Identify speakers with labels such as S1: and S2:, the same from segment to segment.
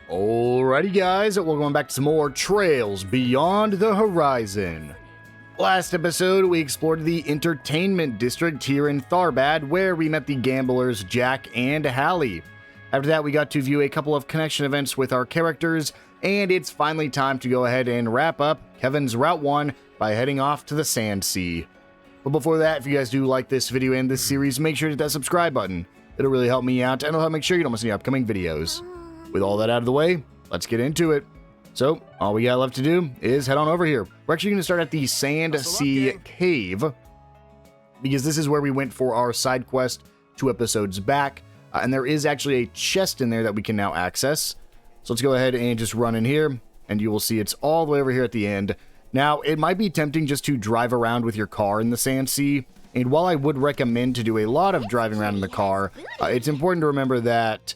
S1: Alrighty guys, we're going back to some more Trails Beyond the Horizon. Last episode, we explored the entertainment district here in Tharbad, where we met the gamblers Jack and Hallie. After that, we got to view a couple of connection events with our characters, and it's finally time to go ahead and wrap up Kevin's Route 1 by heading off to the Sand Sea. But before that, if you guys do like this video and this series, make sure to hit that subscribe button. It'll really help me out, and it'll help make sure you don't miss any upcoming videos. With all that out of the way, let's get into it. So, all we got left to do is head on over here. We're actually going to start at the Sand Sea Cave, because this is where we went for our side quest 2 episodes back, and there is actually a chest in there that we can now access. So let's go ahead and just run in here, and you will see it's all the way over here at the end. Now, it might be tempting just to drive around with your car in the Sand Sea, and while I would recommend to do a lot of driving around in the car, it's important to remember that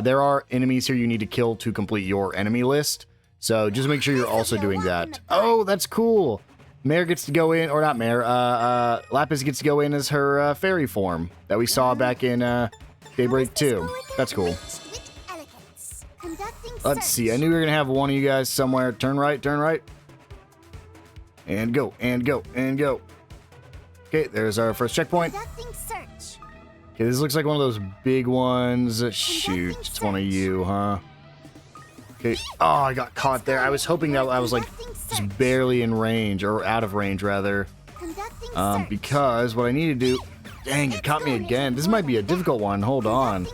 S1: there are enemies here you need to kill to complete your enemy list. So just make sure you're also doing that. Oh, that's cool. Mare gets to go in, or not Mare, Lapis gets to go in as her fairy form that we saw back in Daybreak 2. That's cool. Let's see. I knew we were going to have one of you guys somewhere. Turn right, turn right. And go, and go, and go. Okay, there's our first checkpoint. Okay, this looks like one of those big ones. Shoot, it's one of you, huh? Okay. Oh, I got caught there. I was hoping that I was like just barely in range, or out of range rather. Because what I need to do... Dang, it caught me again. This might be a difficult one. Hold on.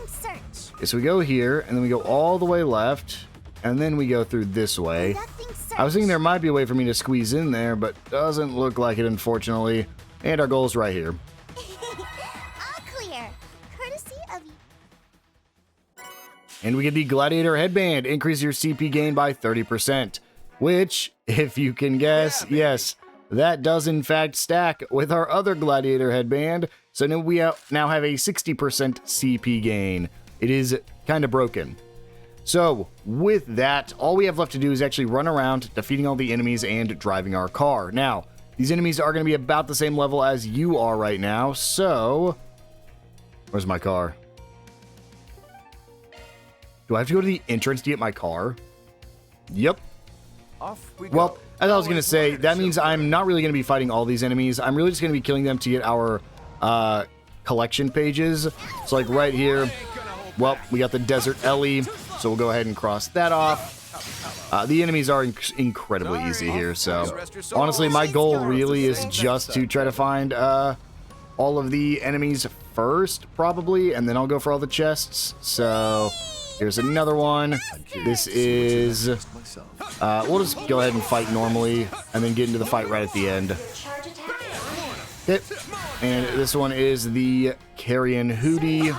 S1: Okay, so we go here, and then we go all the way left, and then we go through this way. I was thinking there might be a way for me to squeeze in there, but doesn't look like it, unfortunately. And our goal is right here. And we get the Gladiator Headband. Increase your CP gain by 30%. Which, if you can guess, yes, that does in fact stack with our other Gladiator Headband. So now we now have a 60% CP gain. It is kind of broken. So, with that, all we have left to do is actually run around, defeating all the enemies and driving our car. Now, these enemies are going to be about the same level as you are right now, so... Where's my car? Do I have to go to the entrance to get my car? Yep.
S2: Off we go.
S1: Well, as I was going to say, that means I'm not really going to be fighting all these enemies. I'm really just going to be killing them to get our collection pages. So like right here, well, we got the Desert Ellie, so we'll go ahead and cross that off. The enemies are incredibly easy here, so honestly, my goal really is just to try to find all of the enemies first, probably, and then I'll go for all the chests. So... Here's another one. This is... we'll just go ahead and fight normally, and then get into the fight right at the end. Okay. And this one is the Carrion Hootie.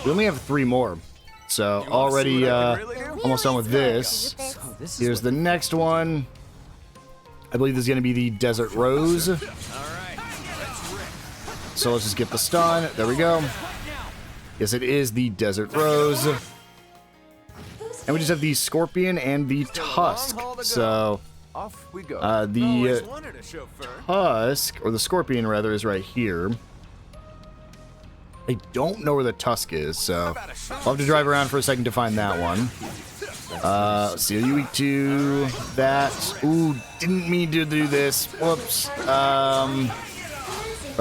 S1: We only have 3 more. So, already almost done with this. Here's the next one. I believe this is going to be the Desert Rose. So let's just get the stun. There we go. Yes, it is the Desert Rose. And we just have the Scorpion and the Tusk. So, the Tusk, or the Scorpion rather, is right here. I don't know where the Tusk is, so I'll have to drive around for a second to find that one. Let's see, are you weak to that? Ooh, didn't mean to do this. Whoops. We're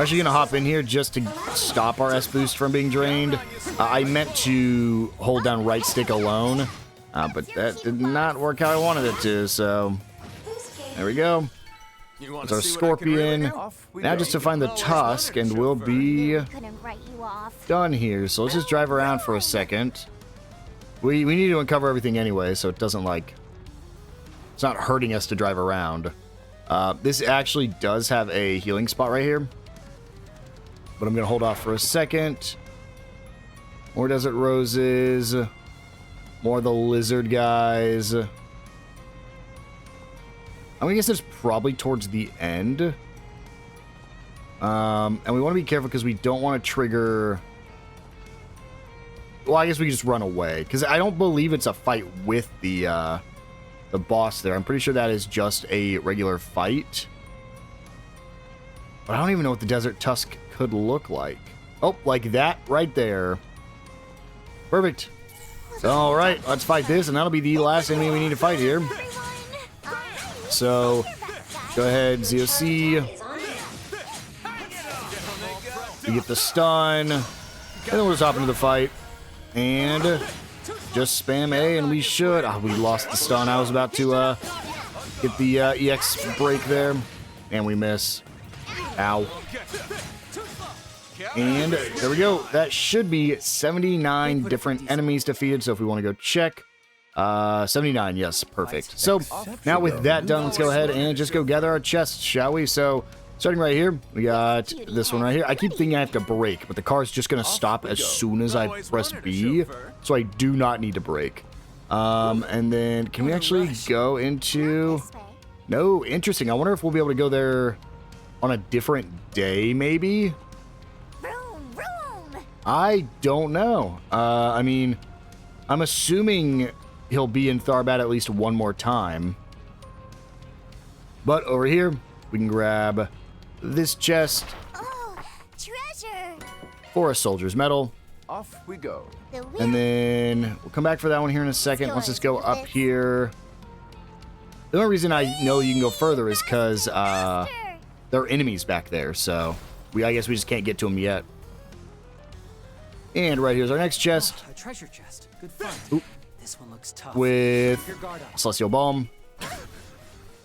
S1: actually going to hop in here just to stop our S-Boost from being drained. I meant to hold down right stick alone. But that did not work how I wanted it to, so there we go. It's our Scorpion. Now just to find the Tusk, and we'll be done here. So let's just drive around for a second. We need to uncover everything anyway, so it doesn't like... It's not hurting us to drive around. This actually does have a healing spot right here. But I'm going to hold off for a second. More Desert Roses... More of the lizard guys. I'm gonna guess it's probably towards the end. And we want to be careful because we don't want to trigger... Well, I guess we can just run away. Because I don't believe it's a fight with the boss there. I'm pretty sure that is just a regular fight. But I don't even know what the Desert Tusk could look like. Oh, like that right there. Perfect. All right, let's fight this, and that'll be the last enemy we need to fight here. So, go ahead, ZOC. We get the stun, and then we'll just hop into the fight. And just spam A, and we should. Oh, we lost the stun. I was about to get the EX break there, and we miss. Ow. And there we go. That should be 79 different enemies defeated. So if we want to go check, 79, yes, perfect. So now with that done, let's go ahead and just go gather our chests, shall we? So starting right here, we got this one right here. I keep thinking I have to brake, but the car's just going to stop as soon as I press B. So I do not need to brake. And then can we actually go into... No, interesting. I wonder if we'll be able to go there on a different day, maybe? I don't know. I mean, I'm assuming he'll be in Tharbad at least one more time. But over here, we can grab this chest.
S2: Oh, treasure!
S1: For a soldier's medal.
S3: Off we go.
S1: And then we'll come back for that one here in a second. Let's just go up here. The only reason I know you can go further is because there are enemies back there. So I guess we just can't get to them yet. And right here's our next chest.
S4: Oh, a treasure chest. Good find.
S1: Oop.
S4: This one looks tough.
S1: With Celestial Balm.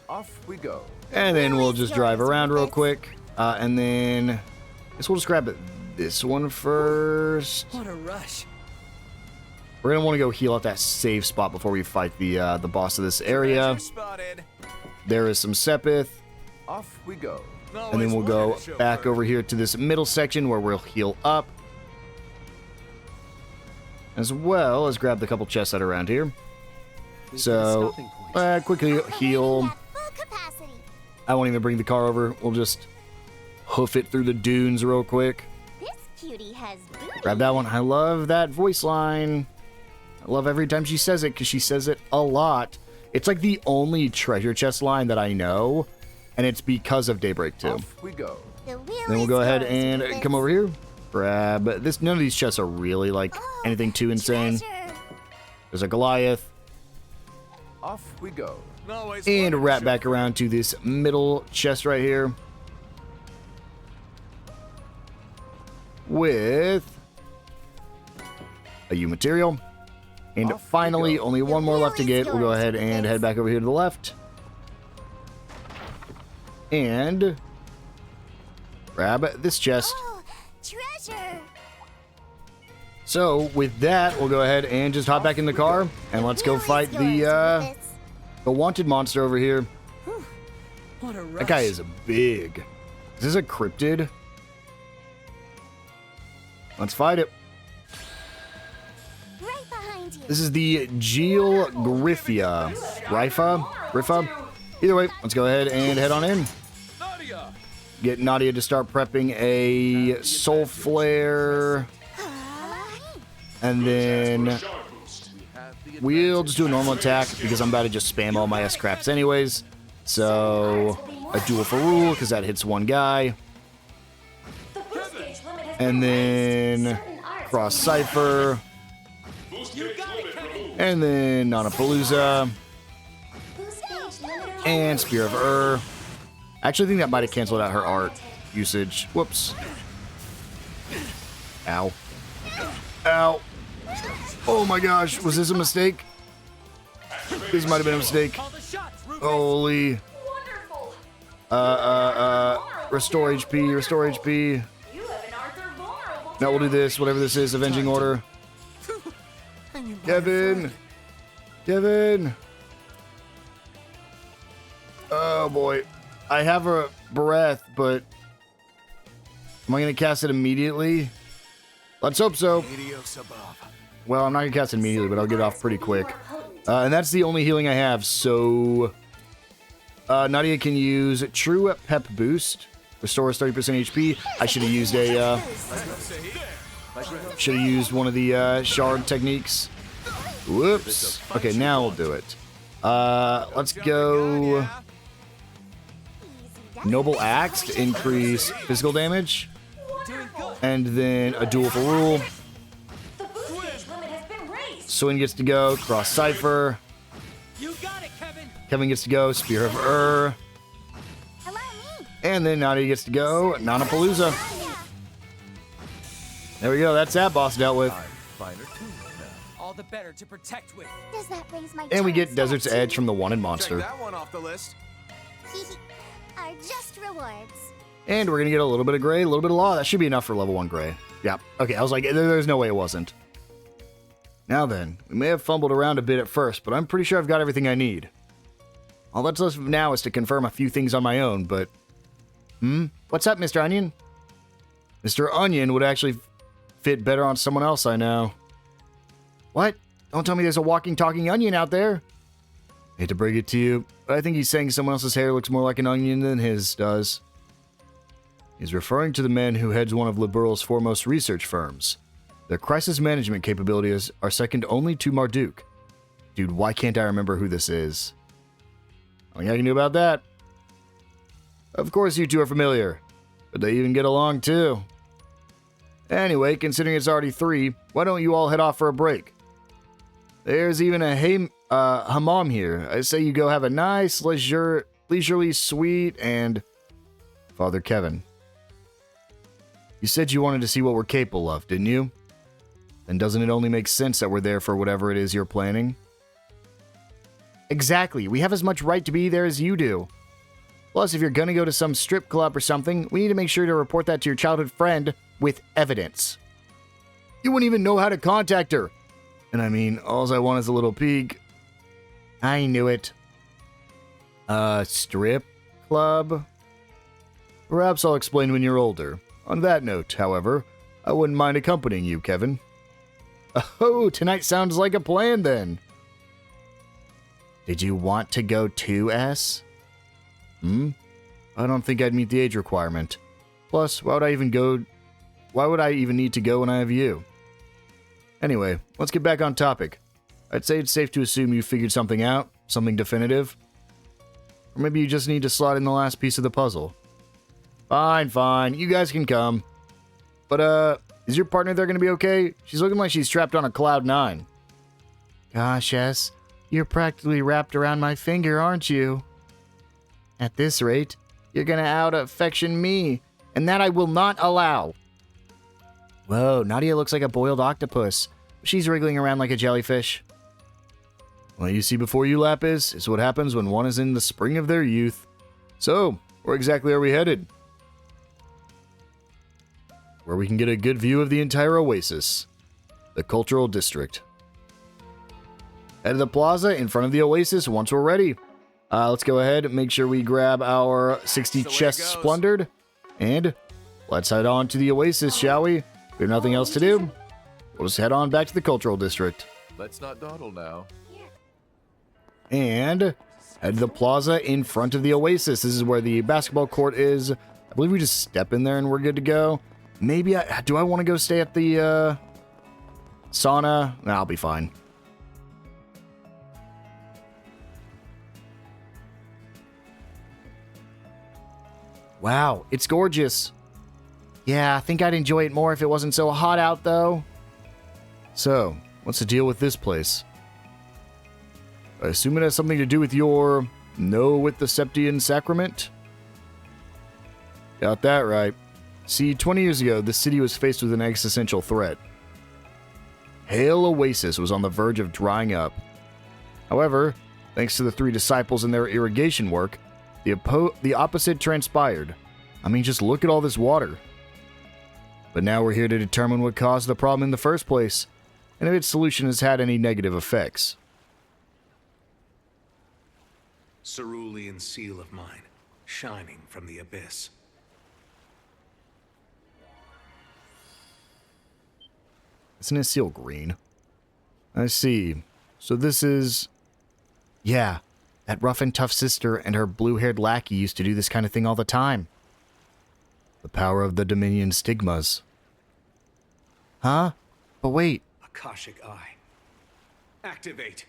S3: Off we go.
S1: And then we'll just drive around real quick. And then I guess we'll just grab this one first.
S4: What a rush.
S1: We're going to want to go heal at that save spot before we fight the boss of this area. There is some Sepith.
S3: Off we go.
S1: And then we'll go back over here to this middle section where we'll heal up. As well as grab the couple chests that are around here. So, quickly heal. I won't even bring the car over. We'll just hoof it through the dunes real quick.
S2: This cutie has booty.
S1: Grab that one. I love that voice line. I love every time she says it because she says it a lot. It's like the only treasure chest line that I know, and it's because of Daybreak 2.
S3: Off we go.
S1: Then we'll go ahead and come over here. Grab this. None of these chests are really like anything too insane. There's a Goliath.
S3: Off we go.
S1: And wrap back around to this middle chest right here. With a U material. And finally, only one more left to get. We'll go ahead and head back over here to the left. And grab this chest.
S2: Treasure.
S1: So with that, we'll go ahead and just hop back in the car and let's go fight the wanted monster over here.
S4: What a rush.
S1: That guy is big. Is this a cryptid? Let's fight it.
S2: Right behind you.
S1: This is the Geel Griffia. Griffa? Either way, let's go ahead and head on in. Get Nadia to start prepping a Soul Flare. And then we'll just do a normal attack because I'm about to just spam all my S-craps anyways. So a duel for rule because that hits one guy. And then Cross Cypher. And then Nanapalooza. And Spear of Ur. I actually think that might have canceled out her art usage. Whoops. Ow. Ow. Oh my gosh, was this a mistake? This might have been a mistake. Holy. Restore HP, restore HP. Now we'll do this, whatever this is, Avenging Order. Kevin. Kevin. Oh boy. I have a breath, but am I going to cast it immediately? Let's hope so. Well, I'm not going to cast it immediately, but I'll get it off pretty quick. And that's the only healing I have, so Nadia can use True Pep Boost. Restores 30% HP. I should have used one of the shard techniques. Whoops. Okay, now we'll do it. Let's go Noble Axe to increase physical damage. And then a duel for rule. Swin gets to go. Cross Cypher.
S4: You got it, Kevin.
S1: Kevin gets to go. Spear of Ur.
S2: Allow me.
S1: And then Nadia gets to go. Nanapalooza. There we go. That's that boss dealt with.
S3: I'm finer tuned now.
S4: All the better to protect with.
S2: Does that raise my
S1: And we get
S2: charm
S1: Desert's
S2: stat
S1: Edge
S2: too?
S1: from the Wanted
S3: Check
S1: Monster.
S3: that one off the list.
S2: Are just rewards.
S1: And we're going to get a little bit of Gray, a little bit of Law. That should be enough for level 1 Gray. Yeah. Okay, I was like, there's no way it wasn't. Now then, we may have fumbled around a bit at first, but I'm pretty sure I've got everything I need. All that's left now is to confirm a few things on my own, but... What's up, Mr. Onion? Mr. Onion would actually fit better on someone else I know. What? Don't tell me there's a walking, talking onion out there. Hate to break it to you, but I think he's saying someone else's hair looks more like an onion than his does. He's referring to the man who heads one of Liberal's foremost research firms. Their crisis management capabilities are second only to Marduk. Dude, why can't I remember who this is? Nothing I can do about that. Of course you two are familiar, but they even get along too. Anyway, considering it's already 3, why don't you all head off for a break? There's even a hammam here. I say you go have a nice, leisurely, sweet, and... Father Kevin. You said you wanted to see what we're capable of, didn't you? Then doesn't it only make sense that we're there for whatever it is you're planning? Exactly. We have as much right to be there as you do. Plus, if you're gonna go to some strip club or something, we need to make sure to report that to your childhood friend with evidence. You wouldn't even know how to contact her. And I mean, all I want is a little peek. I knew it. Strip club? Perhaps I'll explain when you're older. On that note, however, I wouldn't mind accompanying you, Kevin. Oh, tonight sounds like a plan then. Did you want to go too, S? I don't think I'd meet the age requirement. Plus, why would I even need to go when I have you? Anyway, let's get back on topic. I'd say it's safe to assume you figured something out, something definitive. Or maybe you just need to slot in the last piece of the puzzle. Fine, you guys can come. But, is your partner there gonna be okay? She's looking like she's trapped on a cloud 9. Gosh, S, you're practically wrapped around my finger, aren't you? At this rate, you're gonna out-affection me, and that I will not allow. Whoa, Nadia looks like a boiled octopus. She's wriggling around like a jellyfish. What you see before you, Lapis, is what happens when one is in the spring of their youth. So, where exactly are we headed? Where we can get a good view of the entire oasis. The Cultural District. Head to the plaza in front of the oasis once we're ready. Let's go ahead and make sure we grab our 60 chests splundered. And let's head on to the oasis, shall we? We have nothing else to do. We'll just head on back to the Cultural District.
S3: Let's not dawdle now.
S1: And head to the plaza in front of the oasis. This is where the basketball court is. I believe we just step in there and we're good to go. Maybe do I want to go stay at the sauna? Nah, I'll be fine. Wow, it's gorgeous. Yeah, I think I'd enjoy it more if it wasn't so hot out, though. So, what's the deal with this place? I assume it has something to do with your No with the Septian Sacrament? Got that right. See, 20 years ago, the city was faced with an existential threat. Hale Oasis was on the verge of drying up. However, thanks to the 3 disciples and their irrigation work, the opposite transpired. I mean, just look at all this water. But now we're here to determine what caused the problem in the first place, and if its solution has had any negative effects.
S5: Cerulean seal of mine, shining from the abyss.
S1: Isn't his seal green? I see. So this is... Yeah, that rough and tough sister and her blue-haired lackey used to do this kind of thing all the time. The power of the Dominion stigmas. Huh? But wait.
S5: Akashic Eye. Activate.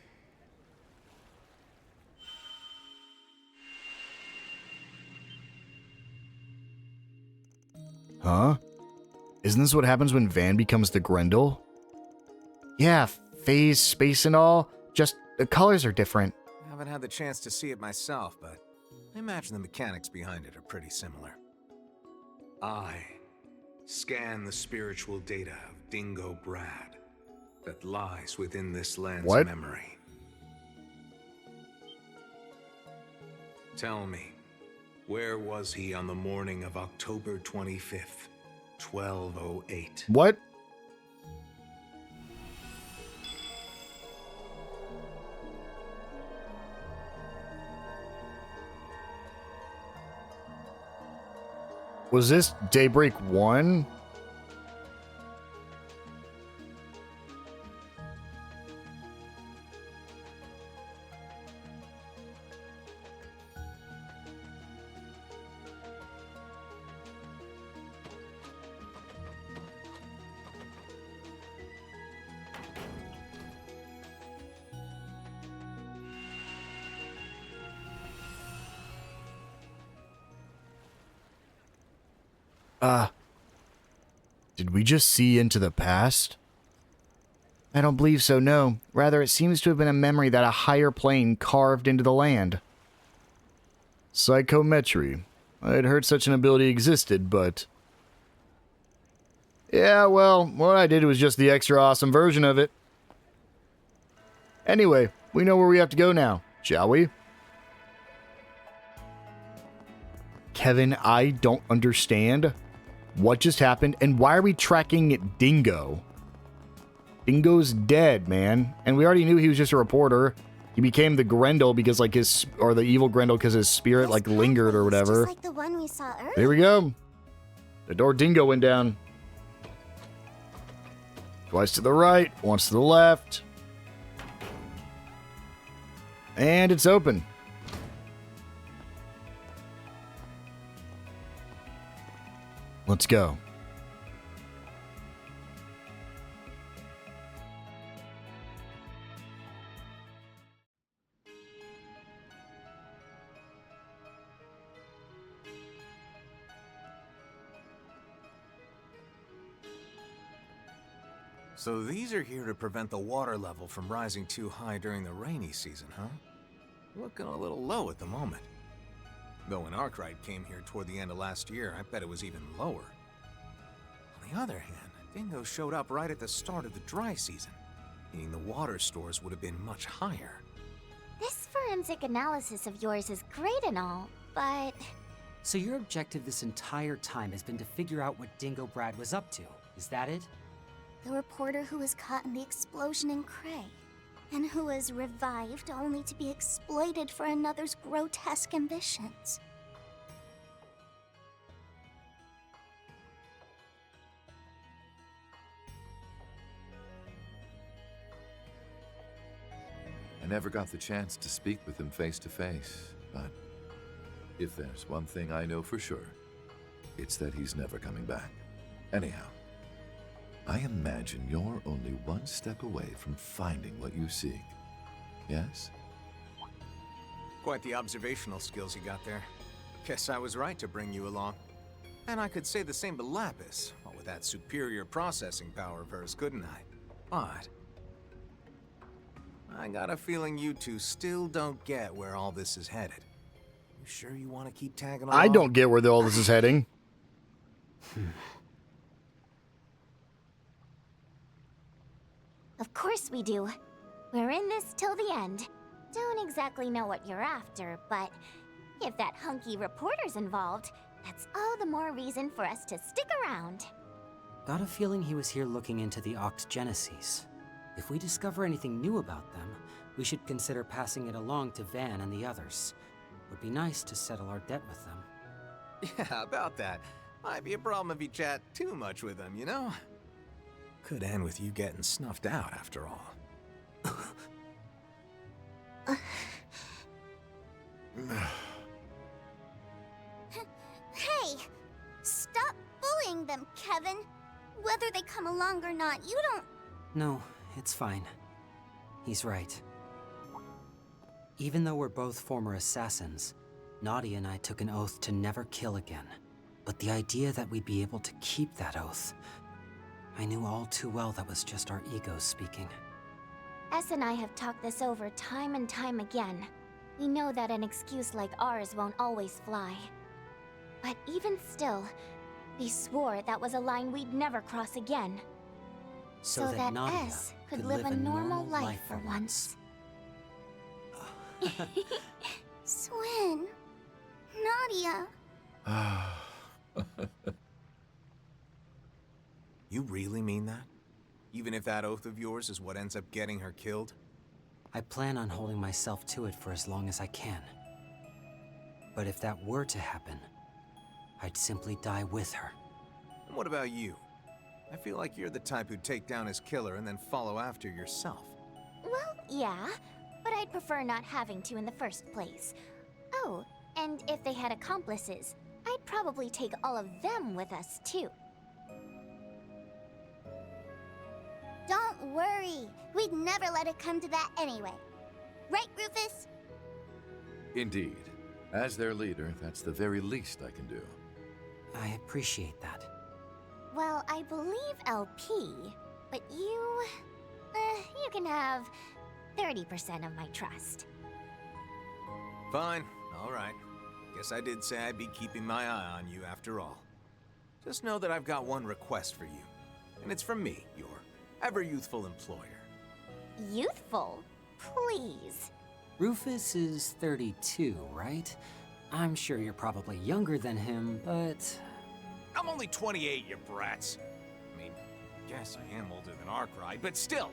S1: Huh? Isn't this what happens when Van becomes the Grendel? Yeah, phase space and all, just the colors are different.
S5: I haven't had the chance to see it myself, but I imagine the mechanics behind it are pretty similar. I scan the spiritual data of Dingo Brad that lies within this land's
S1: What?
S5: memory. Tell me, where was he on the morning of October 25th, 1208?
S1: What? Was this Daybreak 1? Did we just see into the past? I don't believe so, no. Rather, it seems to have been a memory that a higher plane carved into the land. Psychometry. I'd heard such an ability existed, but... yeah, well, what I did was just the extra awesome version of it. Anyway, we know where we have to go now, shall we? Kevin, I don't understand. What just happened, and why are we tracking Dingo? Dingo's dead, man. And we already knew he was just a reporter. He became the Grendel because, like, or the evil Grendel because his spirit,
S2: This
S1: like, lingered or
S2: pathway is
S1: whatever.
S2: Just like the one we saw earlier.
S1: Here we go. The door Dingo went down. Twice to the right, once to the left. And it's open. Let's go.
S5: So these are here to prevent the water level from rising too high during the rainy season, huh? Looking a little low at the moment. Though when Arkwright came here toward the end of last year, I bet it was even lower. On the other hand, Dingo showed up right at the start of the dry season, meaning the water stores would have been much higher.
S2: This forensic analysis of yours is great and all, but
S4: So your objective this entire time has been to figure out what Dingo Brad was up to. Is that it?
S2: the reporter who was caught in the explosion in Cray, and who was revived only to be exploited for another's grotesque ambitions.
S3: I never got the chance to speak with him face to face, but if there's one thing I know for sure, it's that he's never coming back. Anyhow, I imagine you're only one step away from finding what you seek. Yes?
S5: Quite the observational skills you got there. Guess I was right to bring you along. And I could say the same to Lapis, what with that superior processing power of hers, couldn't I? But I got a feeling you two still don't get where all this is headed. You sure you want to keep tagging along?
S1: I don't get where all this is heading.
S2: Of course we do. We're in this till the end. Don't exactly know what you're after, but if that hunky reporter's involved, that's all the more reason for us to stick around.
S4: Got a feeling he was here looking into the Ox Genesis. If we discover anything new about them, we should consider passing it along to Van and the others. Would be nice to settle our debt with them.
S5: Yeah, about that. Might be a problem if you chat too much with them, you know? Could end with you getting snuffed out, after all.
S2: Hey! Stop bullying them, Kevin! Whether they come along or not, you don't...
S4: No, it's fine. He's right. Even though we're both former assassins, Naughty and I took an oath to never kill again. But the idea that we'd be able to keep that oath, I knew all too well that was just our egos speaking.
S2: S and I have talked this over time and time again. We know that an excuse like ours won't always fly. But even still, we swore that was a line we'd never cross again.
S4: So that Nadia
S2: S could live a normal life for once.
S6: Swin. Nadia.
S5: You really mean that? Even if that oath of yours is what ends up getting her killed?
S4: I plan on holding myself to it for as long as I can. But if that were to happen, I'd simply die with her.
S5: And what about you? I feel like you're the type who'd take down his killer and then follow after yourself.
S2: Well, yeah, but I'd prefer not having to in the first place. Oh, and if they had accomplices, I'd probably take all of them with us, too.
S6: Don't worry. We'd never let it come to that anyway. Right, Rufus?
S3: Indeed. As their leader, that's the very least I can do.
S4: I appreciate that.
S2: Well, I believe LP, but you can have 30% of my trust.
S5: Fine, all right. Guess I did say I'd be keeping my eye on you after all. Just know that I've got one request for you, and it's from me, your ever-youthful employer.
S2: Youthful? Please.
S4: Rufus is 32, right? I'm sure you're probably younger than him, but...
S5: I'm only 28, you brats. I mean, yes, I am older than Arkwright, but still.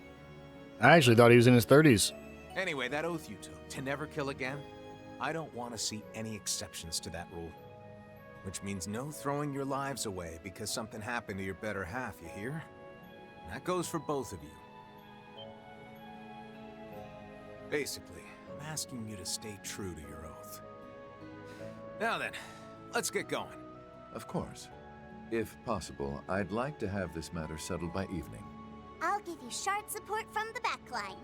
S1: I actually thought he was in his 30s.
S5: Anyway, that oath you took, to never kill again, I don't want to see any exceptions to that rule. Which means no throwing your lives away because something happened to your better half, you hear? And that goes for both of you. Basically, I'm asking you to stay true to your oath. Now then, let's get going.
S3: Of course. If possible, I'd like to have this matter settled by evening.
S6: I'll give you sharp support from the back line.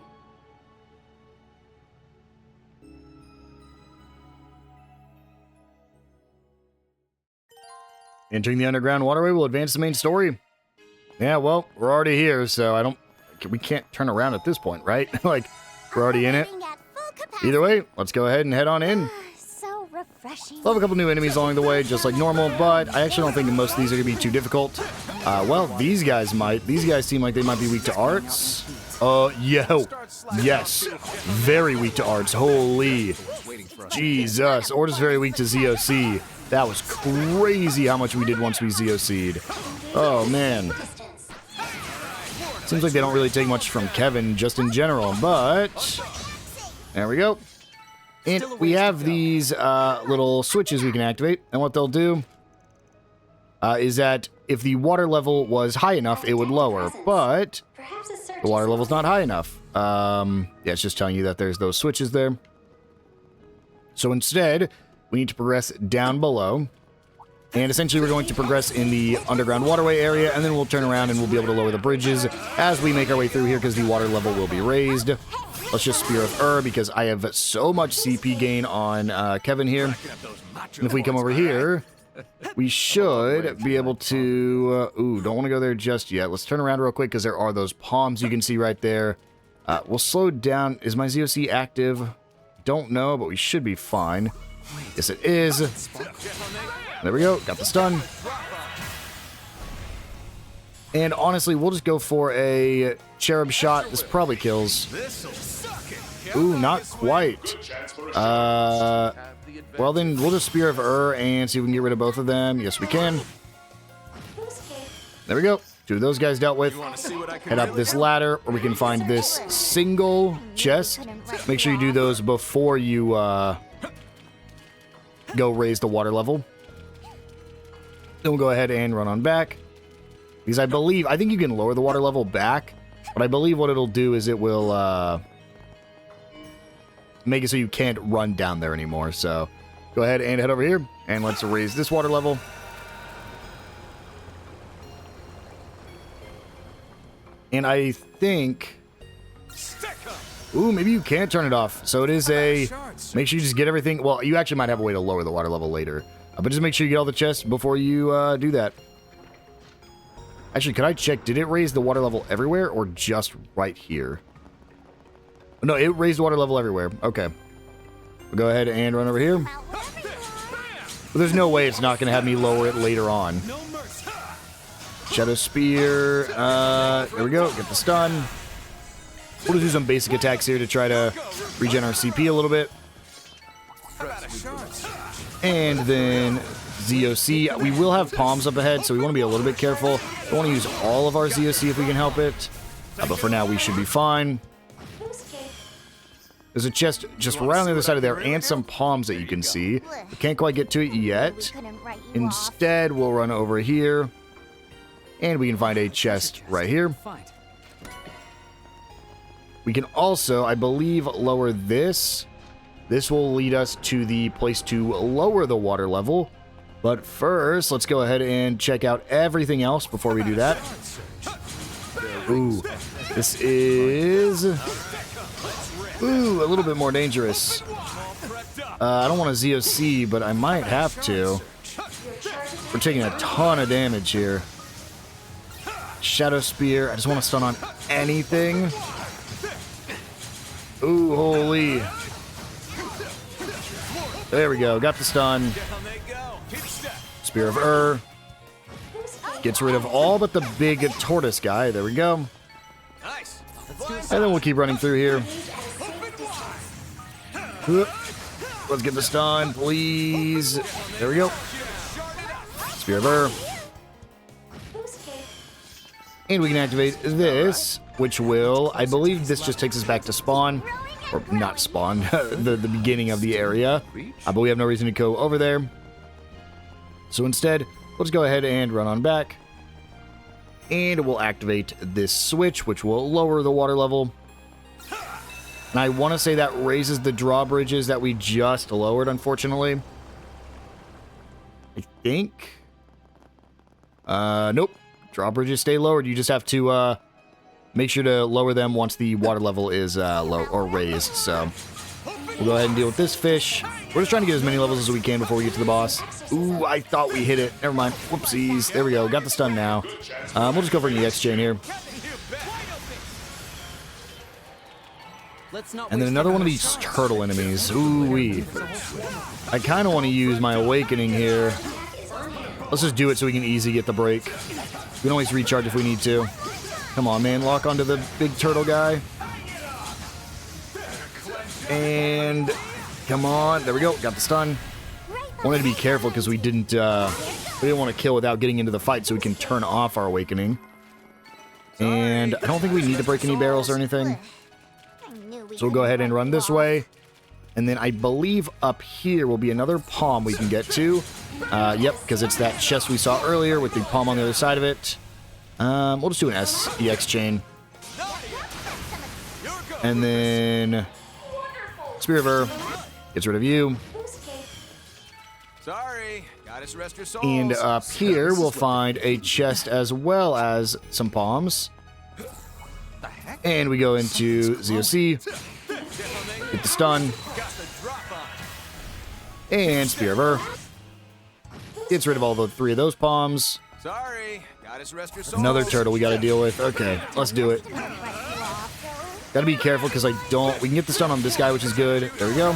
S1: Entering the underground waterway will advance the main story. Yeah, well, we're already here, so we can't turn around at this point, right? Like, we're already in it.
S6: Operating at full capacity.
S1: Either way, let's go ahead and head on in.
S2: So refreshing.
S1: We'll have a couple new enemies along the way, just like normal, but I actually don't think most of these are going to be too difficult. Well, these guys might. These guys seem like they might be weak to arts. Yes. Very weak to arts. Holy. Jesus. Or just very weak to ZOC. That was crazy how much we did once we ZOC'd. Oh, man. Seems like they don't really take much from Kevin, just in general, but... There we go. And we have these little switches we can activate, and what they'll do is that if the water level was high enough, it would lower, but the water level's not high enough. Yeah, it's just telling you that there's those switches there. So instead, we need to progress down below, and essentially we're going to progress in the underground waterway area, and then we'll turn around and we'll be able to lower the bridges as we make our way through here because the water level will be raised. Let's just Spear of because I have so much CP gain on Kevin here. And if we come over here, we should be able to... don't want to go there just yet. Let's turn around real quick because there are those palms you can see right there. We'll slow down. Is my ZOC active? Don't know, but we should be fine. Yes, it is. There we go. Got the stun. And honestly, we'll just go for a cherub shot. This probably kills. Ooh, not quite. Well, then we'll just Spear of and see if we can get rid of both of them. Yes, we can. There we go. Two of those guys dealt with. Head up this ladder, or we can find this single chest. Make sure you do those before you go raise the water level. Then we'll go ahead and run on back. Because I think you can lower the water level back, but I believe what it'll do is it will make it so you can't run down there anymore. So go ahead and head over here, and let's raise this water level. And I think... Ooh, maybe you can't turn it off. So it is a... Make sure you just get everything... Well, you actually might have a way to lower the water level later. But just make sure you get all the chests before you do that. Actually, could I check? Did it raise the water level everywhere or just right here? No, it raised water level everywhere. Okay. We'll go ahead and run over here.
S2: About whatever you want.
S1: But there's no way it's not going to have me lower it later on. Shadow Spear. There we go. Get the stun. We'll just do some basic attacks here to try to regen our CP a little bit. And then ZOC. We will have palms up ahead, so we want to be a little bit careful. Don't want to use all of our ZOC if we can help it. But for now, we should be fine. There's a chest just right on the other side of there and some palms that you can see. We can't quite get to it yet.
S2: Couldn't write you off.
S1: Instead, we'll run over here. And we can find a chest right here.
S4: Fine.
S1: We can also, I believe, lower this. This will lead us to the place to lower the water level. But first, let's go ahead and check out everything else before we do that. Ooh, this is... Ooh, a little bit more dangerous. I don't want a ZOC, but I might have to. We're taking a ton of damage here. Shadow Spear. I just want to stun on anything. Ooh, holy. There we go. Got the stun. Spear of gets rid of all but the big tortoise guy. There we go. And then we'll keep running through here. Let's get the stun, please. There we go. Spear of And we can activate this, which will, I believe this just takes us back to spawn. Or not spawn, the beginning of the area. But we have no reason to go over there. So instead, let's go ahead and run on back. And we'll activate this switch, which will lower the water level. And I want to say that raises the drawbridges that we just lowered, unfortunately. I think. Nope. Drawbridges stay lowered. You just have to make sure to lower them once the water level is low or raised. So we'll go ahead and deal with this fish. We're just trying to get as many levels as we can before we get to the boss. Ooh, I thought we hit it. Never mind. Whoopsies. There we go. Got the stun now. We'll just go for an EX chain here. And then another one of these turtle enemies. Ooh-wee. I kind of want to use my awakening here. Let's just do it so we can easily get the break. We can always recharge if we need to. Come on, man. Lock onto the big turtle guy. And come on. There we go. Got the stun. Wanted to be careful because we didn't want to kill without getting into the fight so we can turn off our awakening. And I don't think we need to break any barrels or anything. So we'll go ahead and run this way. And then I believe up here will be another palm we can get to. Yep, because it's that chest we saw earlier with the palm on the other side of it. We'll just do an EX chain. And then Spear of gets rid of you.
S5: Sorry, gotta rest your souls.
S1: And up here we'll find a chest as well as some palms. And we go into ZOC. Get the stun. And Spear of gets rid of all the three of those palms.
S5: Sorry, gotta rest your souls.
S1: Another turtle we gotta deal with. Okay, let's do it. Gotta be careful because we can get the stun on this guy, which is good. There we go.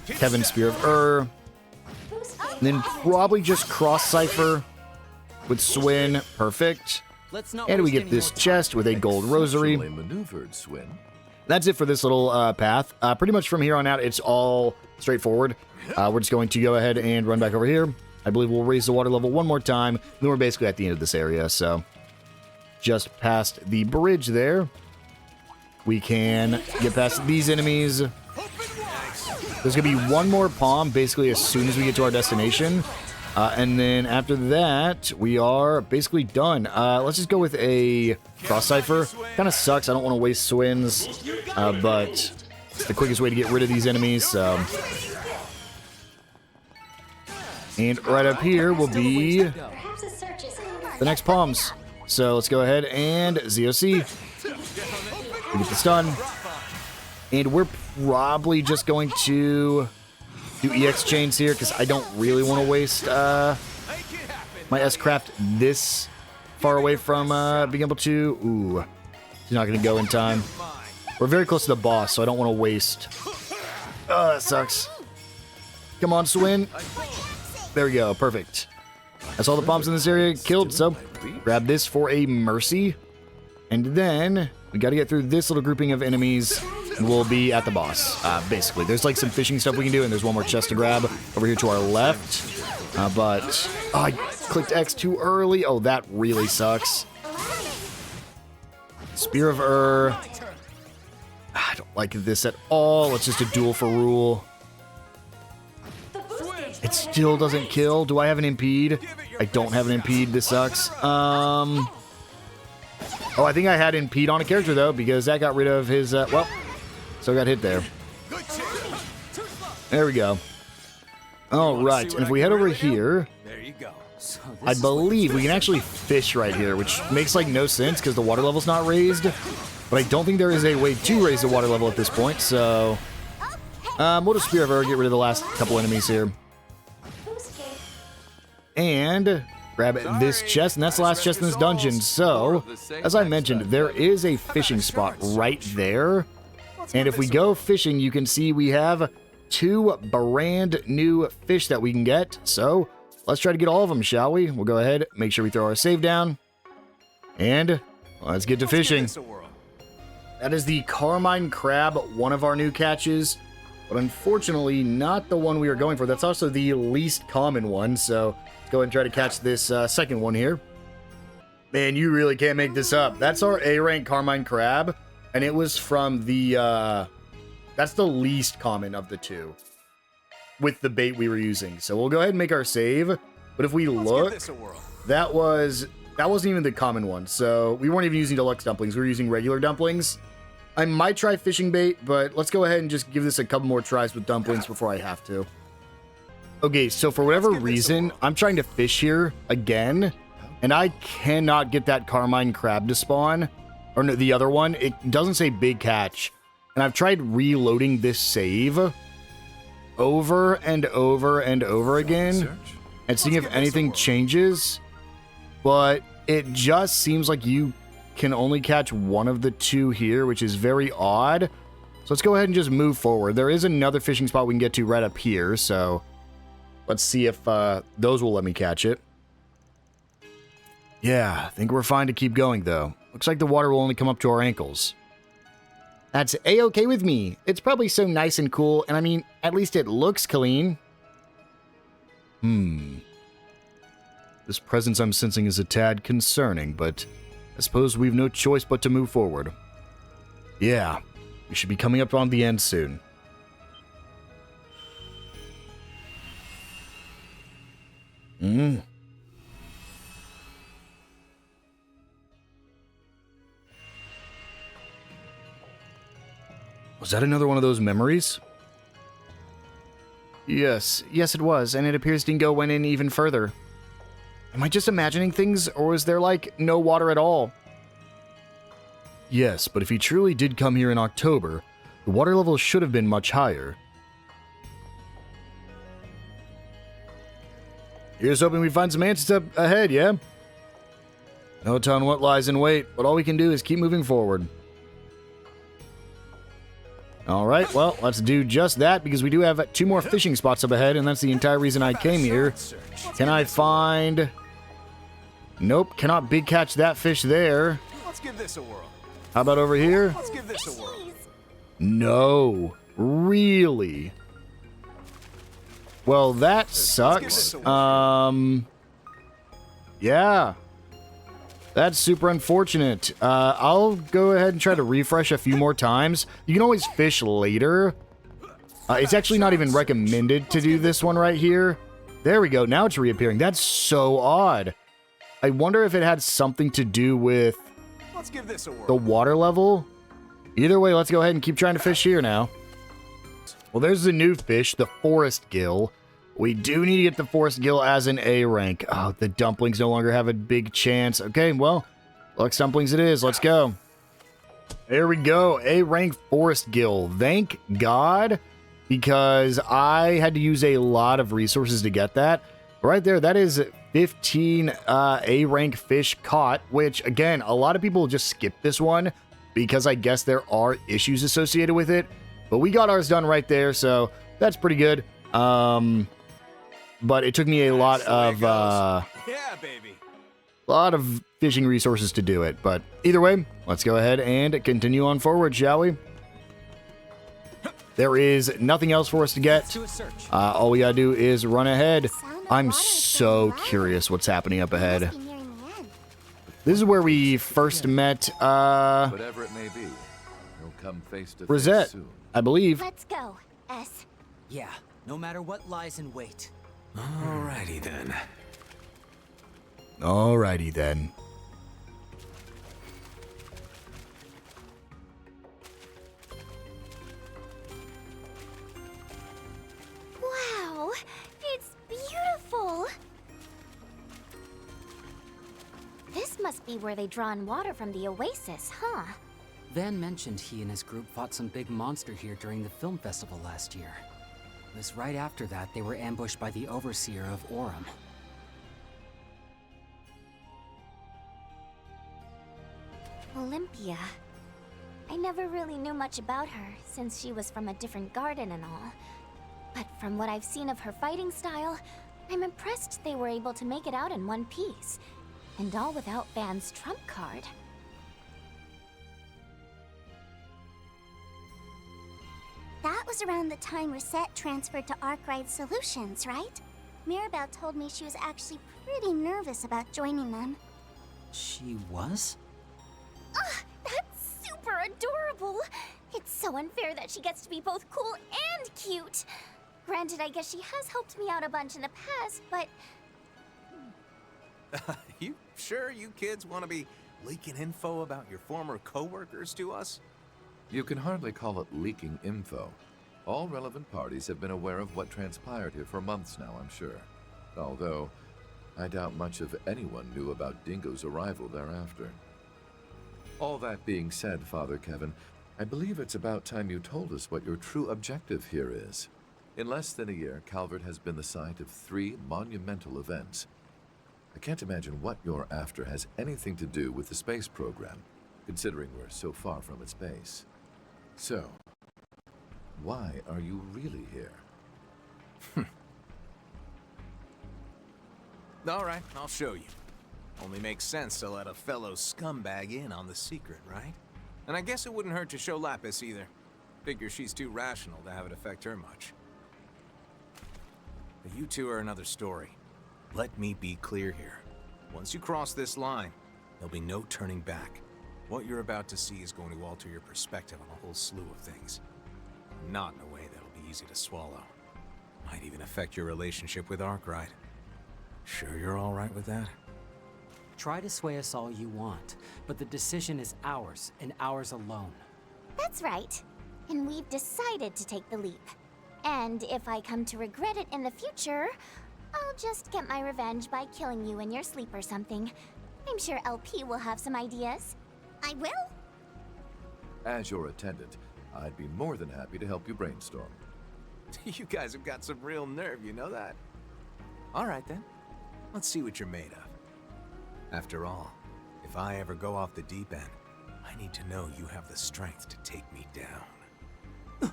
S1: Kevin, Spear of And then probably just cross Cypher with Swin. Perfect. And we get this chest with a gold rosary.
S3: Maneuvered, Swin.
S1: That's it for this little path. Pretty much from here on out, it's all straightforward. We're just going to go ahead and run back over here. I believe we'll raise the water level one more time. Then we're basically at the end of this area. So just past the bridge there, we can get past these enemies. There's going to be one more palm basically as soon as we get to our destination. And then after that, we are basically done. Let's just go with a cross cipher. Kind of sucks. I don't want to waste swins, but it's the quickest way to get rid of these enemies. So. And right up here will be the next palms. So let's go ahead and ZOC. We get the stun. And we're probably just going to do EX chains here because I don't really want to waste my S-Craft this far away from being able to... Ooh, he's not going to go in time. We're very close to the boss, so I don't want to waste. That sucks. Come on, Swin. There we go. Perfect. That's all the bombs in this area killed, so grab this for a mercy. And then we got to get through this little grouping of enemies, and we'll be at the boss, basically. There's like some fishing stuff we can do, and there's one more chest to grab over here to our left. I clicked X too early. Oh, that really sucks. Spear of I don't like this at all. It's just a duel for rule. It still doesn't kill. Do I have an impede? I don't have an impede. This sucks. Oh, I think I had impede on a character, though, because that got rid of his, well, so I got hit there. There we go. All right, and if we head over here, I believe we can actually fish right here, which makes, like, no sense because the water level's not raised. But I don't think there is a way to raise the water level at this point, so we'll just Spear of Ur, get rid of the last couple enemies here. And grab this chest, and that's the last chest in this dungeon. So, as I mentioned, there is a fishing spot right there. And if we go fishing, you can see we have 2 brand new fish that we can get. So, let's try to get all of them, shall we? We'll go ahead, make sure we throw our save down. And let's get to fishing. That is the Carmine Crab, one of our new catches. But unfortunately, not the one we are going for. That's also the least common one. So, let's go ahead and try to catch this second one here. Man, you really can't make this up. That's our A-rank Carmine Crab. And it was from the, that's the least common of the 2. With the bait we were using. So we'll go ahead and make our save. But if we look, that wasn't even the common one. So we weren't even using deluxe dumplings. We were using regular dumplings. I might try fishing bait, but let's go ahead and just give this a couple more tries with dumplings before I have to. Okay, so for whatever reason, I'm trying to fish here again, and I cannot get that Carmine Crab to spawn. Or no, the other one. It doesn't say big catch. And I've tried reloading this save over and over and over again and seeing if anything changes. But it just seems like you can only catch one of the 2 here, which is very odd. So let's go ahead and just move forward. There is another fishing spot we can get to right up here, so let's see if those will let me catch it. Yeah, I think we're fine to keep going, though. Looks like the water will only come up to our ankles. That's A-okay with me. It's probably so nice and cool, and I mean, at least it looks clean. This presence I'm sensing is a tad concerning, but I suppose we've no choice but to move forward. Yeah, we should be coming up on the end soon. Was that another one of those memories? Yes it was, and it appears Dingo went in even further. Am I just imagining things, or is there, like, no water at all? Yes, but if he truly did come here in October, the water level should have been much higher. Here's hoping we find some answers up ahead, yeah? No telling what lies in wait, but all we can do is keep moving forward. Alright, well, let's do just that, because we do have 2 more fishing spots up ahead, and that's the entire reason I came here. Can I find... Nope, cannot big catch that fish there.
S5: Let's give this a whirl.
S1: How about over here?
S5: Let's give this a whirl.
S1: No. Really? Well, that sucks. Yeah. That's super unfortunate. I'll go ahead and try to refresh a few more times. You can always fish later. It's actually not even recommended to do this one right here. There we go. Now it's reappearing. That's so odd. I wonder if it had something to do with
S5: Let's give this a whirl.
S1: the water level. Either way, let's go ahead and keep trying to fish here now. Well, there's the new fish, the Forest Gill. We do need to get the Forest Gill as an A rank. Oh, the dumplings no longer have a big chance. Okay, well, Lux Dumplings it is. Let's go. There we go. A rank Forest Gill. Thank God, because I had to use a lot of resources to get that. Right there, that is 15 A rank fish caught, which, again, a lot of people just skip this one because I guess there are issues associated with it. But we got ours done right there, so that's pretty good. But it took me a lot of
S5: yeah, baby.
S1: fishing resources to do it. But either way, let's go ahead and continue on forward, shall we? There is nothing else for us to get.
S4: Do a search.
S1: All we gotta do is run ahead.
S6: Sound of
S1: I'm
S6: water
S1: so
S6: flowing
S1: curious what's happening up
S6: We
S1: ahead.
S6: must be nearing the end.
S1: This is where we first met,
S3: Whatever it may be, he'll come face to face
S1: Rosette,
S3: soon.
S1: I believe.
S2: Let's go, S.
S4: Yeah, no matter what lies in wait.
S5: Alrighty then.
S1: Alrighty then.
S2: Wow, it's beautiful. This must be where they draw in water from the oasis, huh?
S4: Van mentioned he and his group fought some big monster here during the film festival last year. It was right after that they were ambushed by the overseer of Orem.
S2: Olympia. I never really knew much about her, since she was from a different garden and all. But from what I've seen of her fighting style, I'm impressed they were able to make it out in one piece. And all without Van's trump card.
S6: That was around the time Rosette transferred to Arkwright Solutions, right? Mirabelle told me she was actually pretty nervous about joining them.
S4: She was?
S2: Ugh, that's super adorable! It's so unfair that she gets to be both cool and cute. Granted, I guess she has helped me out a bunch in the past, but
S5: You sure you kids want to be leaking info about your former co-workers to us?
S3: You can hardly call it leaking info. All relevant parties have been aware of what transpired here for months now, I'm sure. Although, I doubt much of anyone knew about Dingo's arrival thereafter. All that being said, Father Kevin, I believe it's about time you told us what your true objective here is. In less than a year, Calvert has been the site of 3 monumental events. I can't imagine what you're after has anything to do with the space program, considering we're so far from its base. So, why are you really here?
S5: Alright, I'll show you. Only makes sense to let a fellow scumbag in on the secret, right? And I guess it wouldn't hurt to show Lapis either. Figure she's too rational to have it affect her much. But you two are another story. Let me be clear here. Once you cross this line, there'll be no turning back. What you're about to see is going to alter your perspective on a whole slew of things. Not in a way that'll be easy to swallow. Might even affect your relationship with Arkwright. Sure you're all right with that?
S4: Try to sway us all you want, but the decision is ours, and ours alone.
S2: that's right. And we've decided to take the leap. And if I come to regret it in the future, I'll just get my revenge by killing you in your sleep or something. I'm sure LP will have some ideas.
S6: I will?
S3: As your attendant, I'd be more than happy to help you brainstorm.
S5: You guys have got some real nerve, you know that? Alright then, let's see what you're made of. After all, if I ever go off the deep end, I need to know you have the strength to take me down.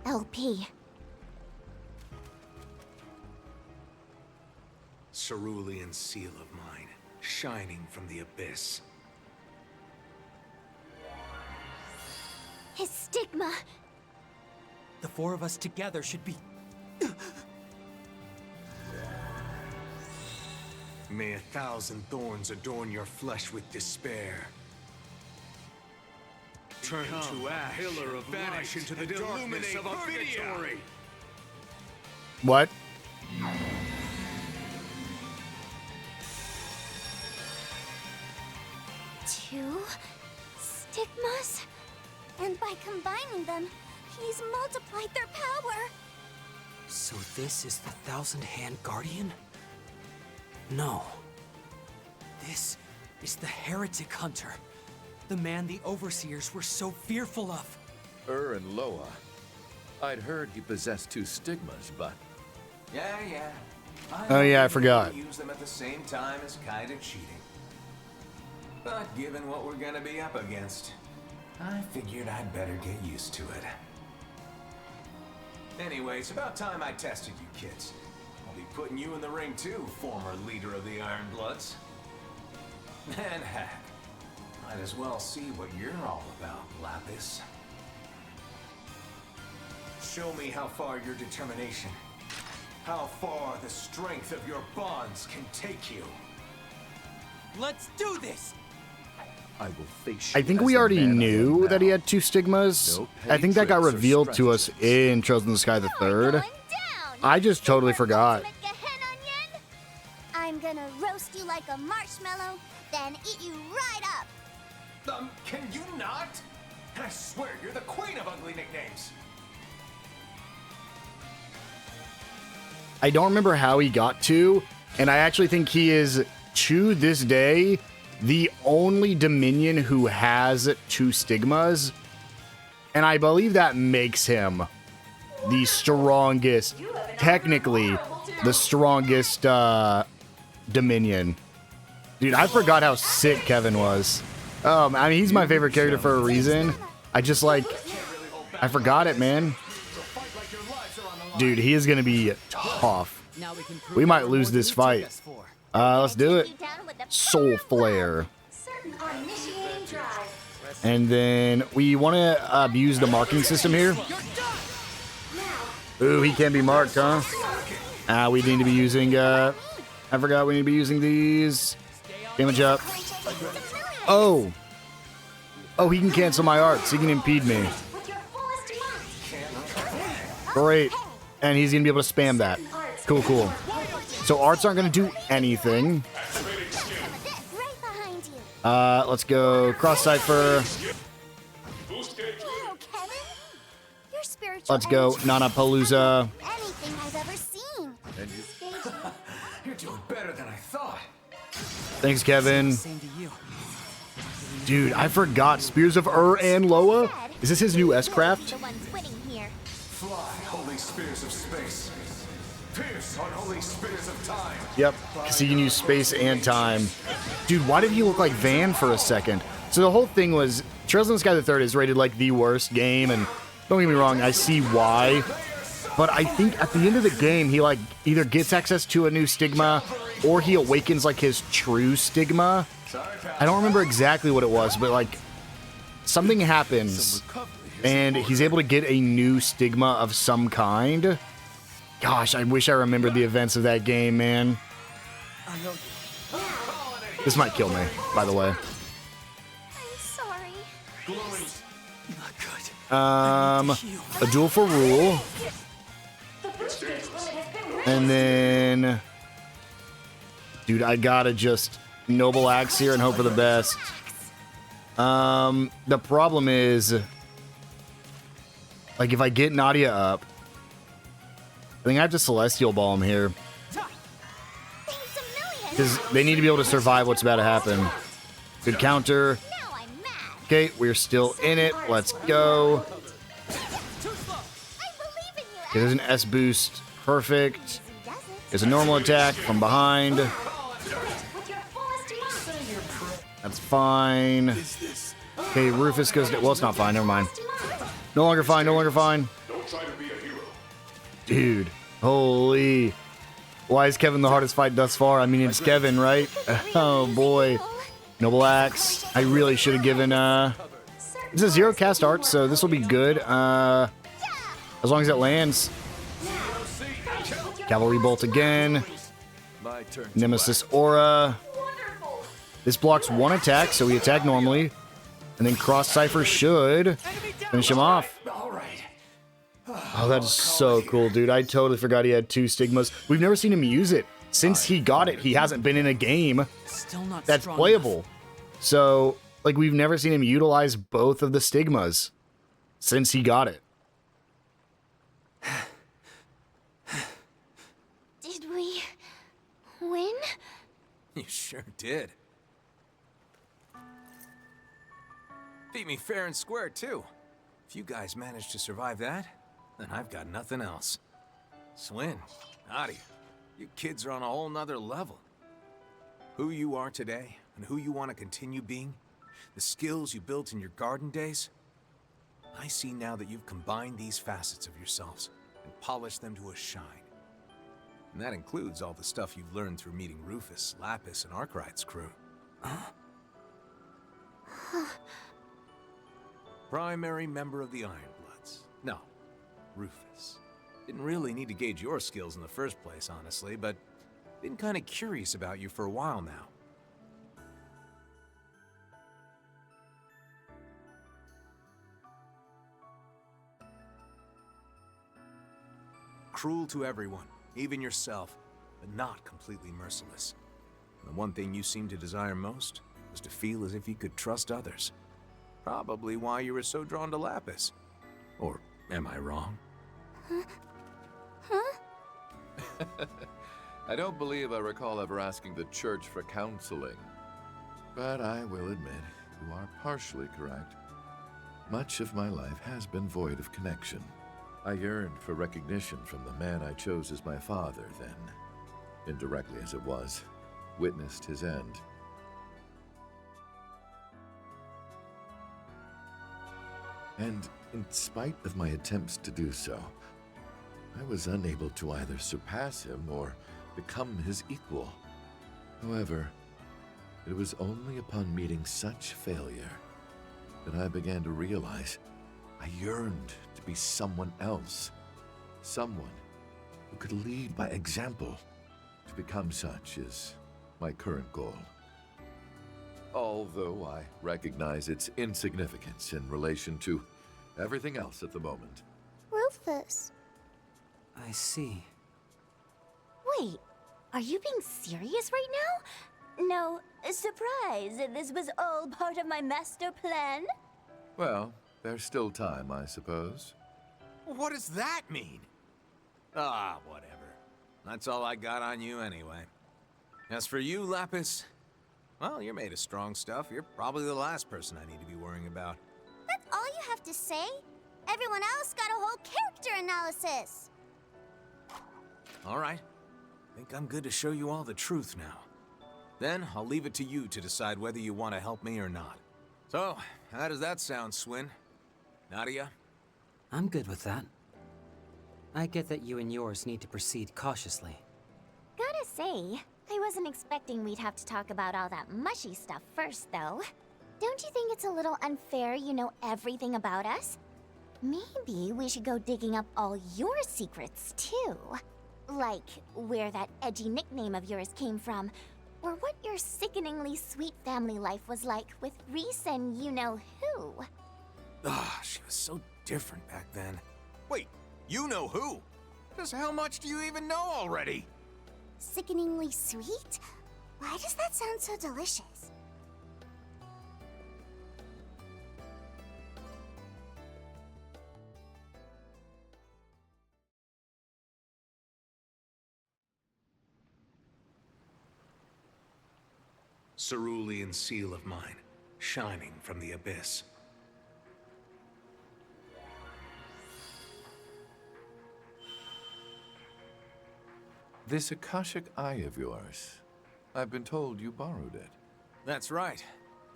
S2: LP.
S5: Cerulean seal of mine, shining from the abyss.
S2: His stigma.
S4: The 4 of us together should be...
S5: May 1,000 thorns adorn your flesh with despair. Turn to ash, pillar of vanish into the darkness of purgatory.
S1: What?
S2: Two stigmas?
S6: And by combining them, he's multiplied their power.
S4: So this is the 1,000-Hand Guardian? No. This is the Heretic Hunter. The man the Overseers were so fearful of.
S3: And Loa. I'd heard he possessed 2 stigmas, but...
S5: Yeah.
S1: Oh, yeah, I forgot.
S5: Use them at the same time is kind of cheating. But given what we're gonna be up against, I figured I'd better get used to it. Anyway, it's about time I tested you kids. I'll be putting you in the ring too, former leader of the Iron Bloods. And heck, might as well see what you're all about, Lapis. Show me how far your determination, how far the strength of your bonds can take you.
S4: Let's do this!
S3: I will face
S1: I
S3: you
S1: think
S3: as
S1: we
S3: the
S1: already
S3: man I am
S1: knew that he
S3: now.
S1: had 2 stigmas.
S3: No
S1: I think that got
S3: petty tricks or
S1: revealed to us
S3: strategies.
S1: in Trails in the Sky the Third.
S2: Going down.
S1: I just totally
S2: Super
S1: forgot.
S2: ultimate Gehenna onion?
S6: I'm gonna roast you like a marshmallow, then eat you right up.
S5: Can you not? I swear you're the queen of ugly nicknames.
S1: I don't remember how he got 2, and I actually think he is, to this day, the only Dominion who has 2 stigmas. And I believe that makes him the strongest, technically, the strongest Dominion. Dude, I forgot how sick Kevin was. I mean, he's my favorite character for a reason. I just like, I forgot it, man. Dude, he is gonna be tough. We might lose this fight. Let's do it.
S2: You down with the
S1: Soul Flare. And then we want to abuse the marking system here. Ooh, he can be marked, huh? We need to be using, I forgot we need to be using these. Damage up. Oh. Oh, he can cancel my arts. He can impede me. Great. And he's going to be able to spam that. Cool, cool. So arts aren't going to do anything.
S6: Right behind you.
S1: Let's go Cross Cipher.
S6: Whoa, Kevin? Your spiritual
S1: Let's go
S6: energy
S1: Nana Palooza.
S6: is anything I've ever seen.
S3: And you
S5: You're doing better than I thought.
S1: Thanks, Kevin.
S4: Same to you.
S1: Dude, I forgot Spears of and Loa. Is this his new S-Craft?
S2: the ones winning here.
S5: Fly, holy spears of space. Pierce, unholy spears of time.
S1: Yep, because he can use space and time. Dude, why did he look like Van for a second? So the whole thing was, Trails in the Sky the Third is rated like the worst game, and don't get me wrong, I see why. But I think at the end of the game, he like either gets access to a new stigma, or he awakens like his true stigma. I don't remember exactly what it was, but like something happens, and he's able to get a new stigma of some kind. Gosh, I wish I remembered the events of that game, man. This might kill me, by the way.
S2: I'm sorry.
S4: Not good.
S1: A duel for rule. And then... Dude, I gotta just Noble Axe here and hope for the best. The problem is... Like, if I get Nadia up... I think I have to Celestial Ball him here.
S2: Thanks a million.
S1: Because they need to be able to survive what's about to happen. Good counter.
S2: Now I'm mad.
S1: Okay, we're still in it. Let's go.
S2: I believe in you.
S1: Okay, there's an S boost. Perfect.
S2: He does it.
S1: There's a normal attack from behind. That's fine. Okay, Rufus goes... Well, it's not fine. Never mind. No longer fine. No longer fine. Dude. Holy. Why is Kevin the hardest fight thus far? I mean, it's Kevin, right? Oh, boy. Noble Axe. I really should have given... It's a 0 cast art, so this will be good. As long as it lands. Cavalry Bolt again.
S3: my turn. to
S1: Nemesis Aura. This blocks 1 attack, so we attack normally. And then Cross Cipher should finish him off.
S5: All right.
S1: Oh, that is so cool, dude. I totally forgot he had 2 stigmas. We've never seen him use it. Since he got it, he hasn't been in a game
S4: Still not
S1: that's
S4: strong
S1: playable. So, like, we've never seen him utilize both of the stigmas since he got it.
S2: Did we win?
S5: You sure did. Beat me fair and square, too. If you guys managed to survive that, then I've got nothing else. Swin, Nadia, you kids are on a whole nother level. Who you are today, and who you want to continue being, the skills you built in your garden days, I see now that you've combined these facets of yourselves and polished them to a shine. And that includes all the stuff you've learned through meeting Rufus, Lapis, and Arkwright's crew.
S4: Huh?
S5: Primary member of the Ironbloods. No, Rufus. Didn't really need to gauge your skills in the first place, honestly, but been kind of curious about you for a while now. Cruel to everyone, even yourself, but not completely merciless. And the one thing you seemed to desire most was to feel as if you could trust others. Probably why you were so drawn to Lapis. Or am I wrong?
S6: Huh?
S3: I don't believe I recall ever asking the church for counseling. But I will admit, you are partially correct. Much of my life has been void of connection. I yearned for recognition from the man I chose as my father then, indirectly as it was, witnessed his end. And in spite of my attempts to do so, I was unable to either surpass him or become his equal. However, it was only upon meeting such failure that I began to realize I yearned to be someone else. Someone who could lead by example. To become such is my current goal. Although I recognize its insignificance in relation to everything else at the moment.
S6: Rufus.
S4: I see.
S2: Wait, are you being serious right now? No, surprise, this was all part of my master plan?
S3: Well, there's still time, I suppose.
S5: What does that mean? Ah, whatever. That's all I got on you anyway. As for you, Lapis, well, you're made of strong stuff. You're probably the last person I need to be worrying about.
S6: That's all you have to say? Everyone else got a whole character analysis.
S5: All right. Think I'm good to show you all the truth now. Then I'll leave it to you to decide whether you want to help me or not. So, how does that sound, Swin? Nadia?
S4: I'm good with that. I get that you and yours need to proceed cautiously.
S2: Gotta say, I wasn't expecting we'd have to talk about all that mushy stuff first, though. Don't you think it's a little unfair you know everything about us? Maybe we should go digging up all your secrets, too. Like, where that edgy nickname of yours came from, or what your sickeningly sweet family life was like with Reese and you-know-who.
S5: Ah, she was so different back then. Wait, you know who? Just how much do you even know already?
S6: Sickeningly sweet? Why does that sound so delicious?
S5: Cerulean seal of mine, shining from the abyss.
S3: This Akashic Eye of yours, I've been told you borrowed it.
S5: That's right.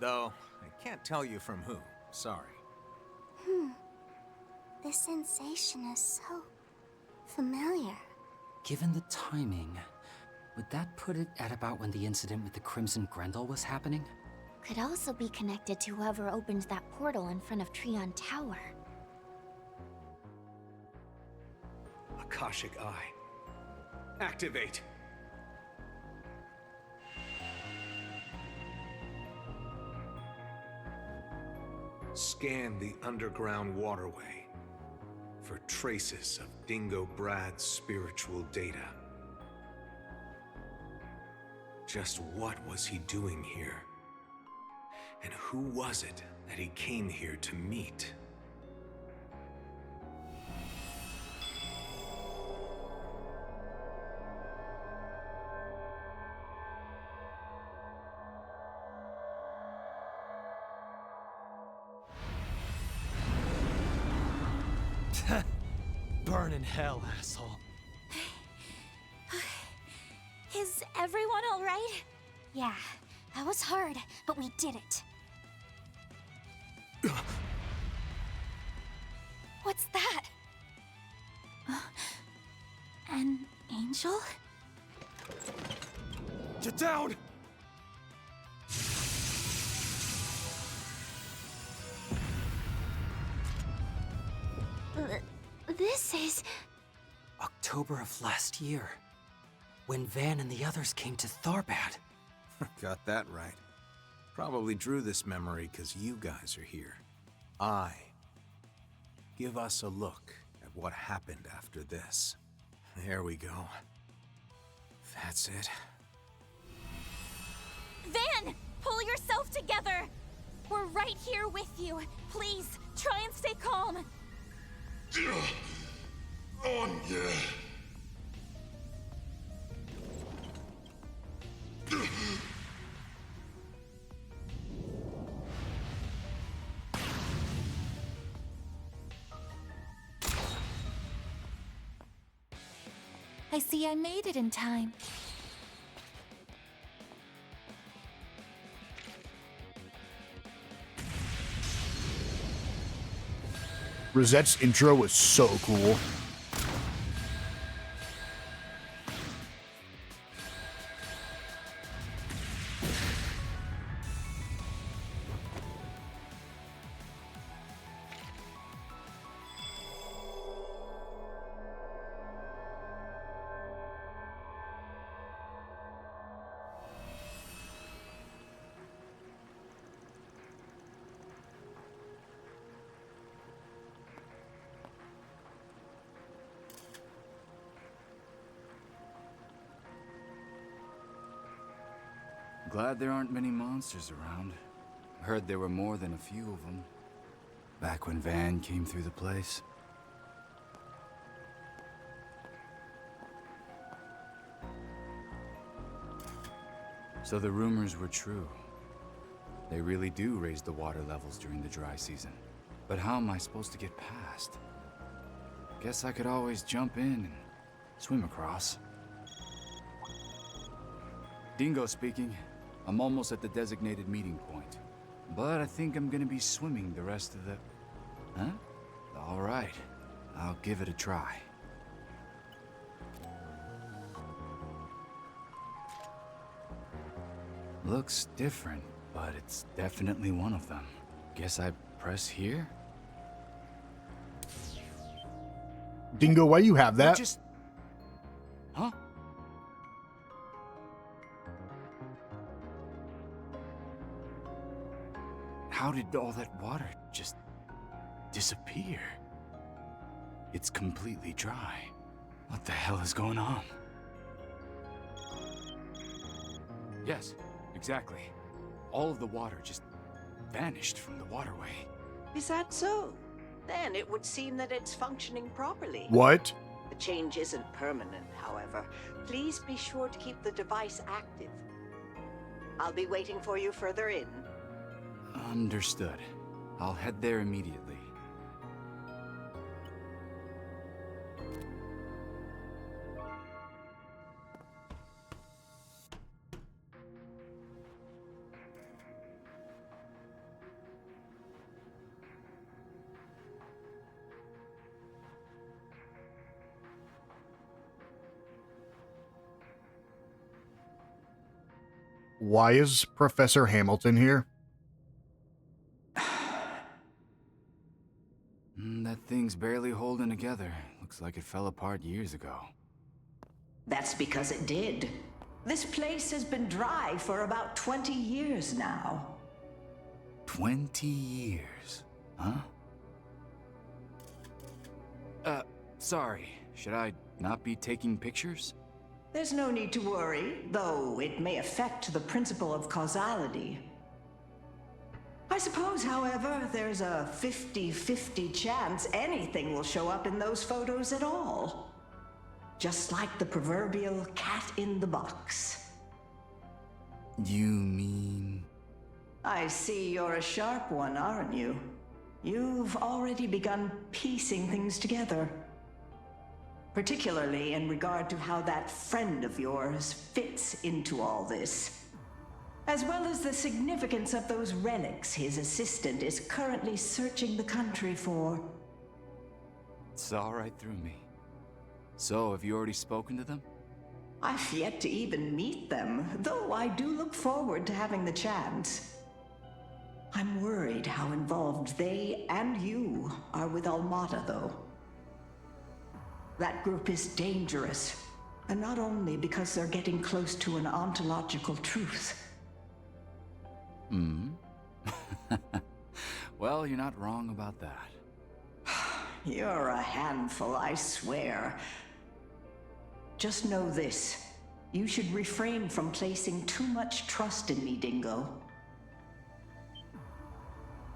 S5: Though, I can't tell you from whom. Sorry.
S6: This sensation is so familiar.
S4: Given the timing, would that put it at about when the incident with the Crimson Grendel was happening?
S2: Could also be connected to whoever opened that portal in front of Trion Tower.
S5: Akashic Eye. Activate! Scan the underground waterway for traces of Dingo Brad's spiritual data. Just what was he doing here? And who was it that he came here to meet?
S4: Burn in hell, asshole.
S2: Is everyone all right? Yeah,
S6: That was hard, but we did it. What's that? An angel?
S5: Get down!
S6: This is...
S4: October of last year, when Van and the others came to Tharbad.
S5: Got that right. Probably drew this memory because you guys are here. Give us a look at what happened after this. There we go. That's it.
S2: Van! Pull yourself together! We're right here with you. Please, try and stay calm.
S7: On, yeah.
S6: I see I made it in time.
S1: Rosette's intro was so cool.
S8: Glad there aren't many monsters around. Heard there were more than a few of them. Back when Van came through the place. So the rumors were true. They really do raise the water levels during the dry season. But how am I supposed to get past? Guess I could always jump in and swim across. Dingo speaking. I'm almost at the designated meeting point. But I think I'm gonna be swimming the rest of the... Huh? All right. I'll give it a try. Looks different, but it's definitely one of them. Guess I press here?
S1: Dingo, why you have that?
S8: Just... Huh? How did all that water just disappear? It's completely dry. What the hell is going on? Yes, exactly. All of the water just vanished from the waterway.
S9: Is that so? Then it would seem that it's functioning properly.
S1: What?
S9: The change isn't permanent, however. Please be sure to keep the device active. I'll be waiting for you further in.
S8: Understood. I'll head there immediately.
S1: Why is Professor Hamilton here?
S8: That thing's barely holding together. Looks like it fell apart years ago.
S9: That's because it did. This place has been dry for about 20 years now.
S8: 20 years, huh? Sorry. Should I not be taking pictures?
S9: There's no need to worry, though it may affect the principle of causality. I suppose, however, there's a 50-50 chance anything will show up in those photos at all. Just like the proverbial cat in the box.
S8: You mean...
S9: I see you're a sharp one, aren't you? You've already begun piecing things together. Particularly in regard to how that friend of yours fits into all this. as well as the significance of those relics his assistant is currently searching the country for.
S8: Saw right through me. So, have you already spoken to them?
S9: I've yet to even meet them, though I do look forward to having the chance. I'm worried how involved they and you are with Almata, though. That group is dangerous, and not only because they're getting close to an ontological truth.
S8: Well, you're not wrong about that.
S9: You're a handful, I swear. Just know this. You should refrain from placing too much trust in me, Dingo.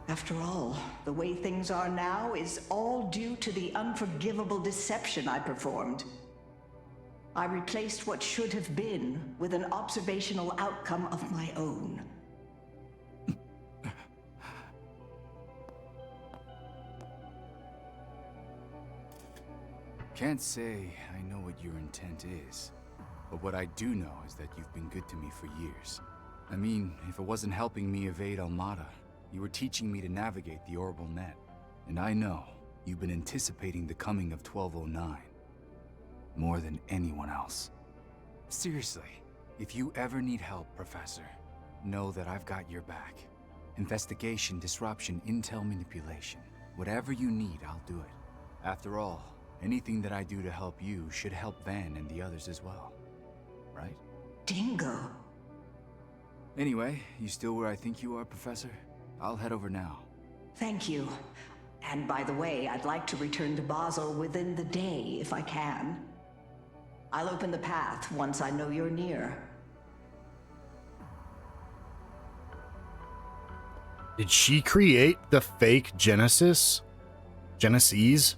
S9: After all, the way things are now is all due to the unforgivable deception I performed. I replaced what should have been with an observational outcome of my own.
S8: Can't say I know what your intent is, but what I do know is that you've been good to me for years. I mean, if it wasn't helping me evade Almata, you were teaching me to navigate the orbital net. And I know you've been anticipating the coming of 1209 more than anyone else. Seriously, if you ever need help, Professor, know that I've got your back. Investigation, disruption, intel manipulation. Whatever you need, I'll do it. After all, anything that I do to help you should help Van and the others as well. Right?
S9: Dingo.
S8: Anyway, you still where I think you are, Professor? I'll head over now.
S9: Thank you. And by the way, I'd like to return to Basel within the day, if I can. I'll open the path once I know you're near.
S1: Did she create the fake Genesis? Genesis?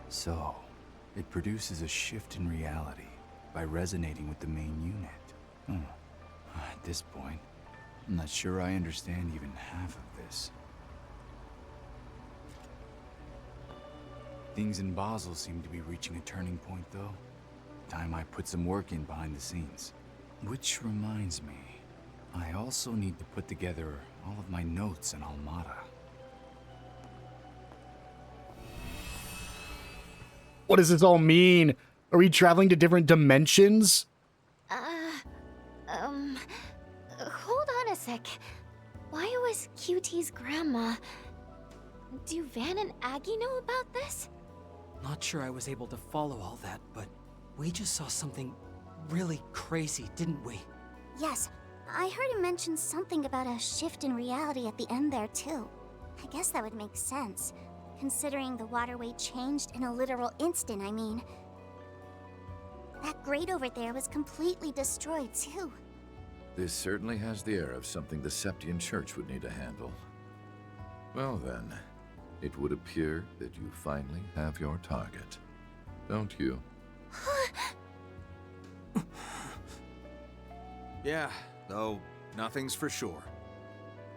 S8: So, it produces a shift in reality by resonating with the main unit. At this point, I'm not sure I understand even half of this. Things in Basel seem to be reaching a turning point, though. Time I put some work in behind the scenes. Which reminds me, I also need to put together all of my notes in Almata.
S1: What does this all mean? Are we traveling to different dimensions?
S2: Hold on a sec. Why was QT's grandma... Do Van and Aggie know about this?
S4: Not sure I was able to follow all that, but we just saw something really crazy, didn't we?
S6: Yes, I heard him mention something about a shift in reality at the end there, too. I guess that would make sense, considering the waterway changed in a literal instant, I mean. That grate over there was completely destroyed, too.
S3: This certainly has the air of something the Septian Church would need to handle. Well then, it would appear that you finally have your target, don't you?
S5: Yeah, though nothing's for sure.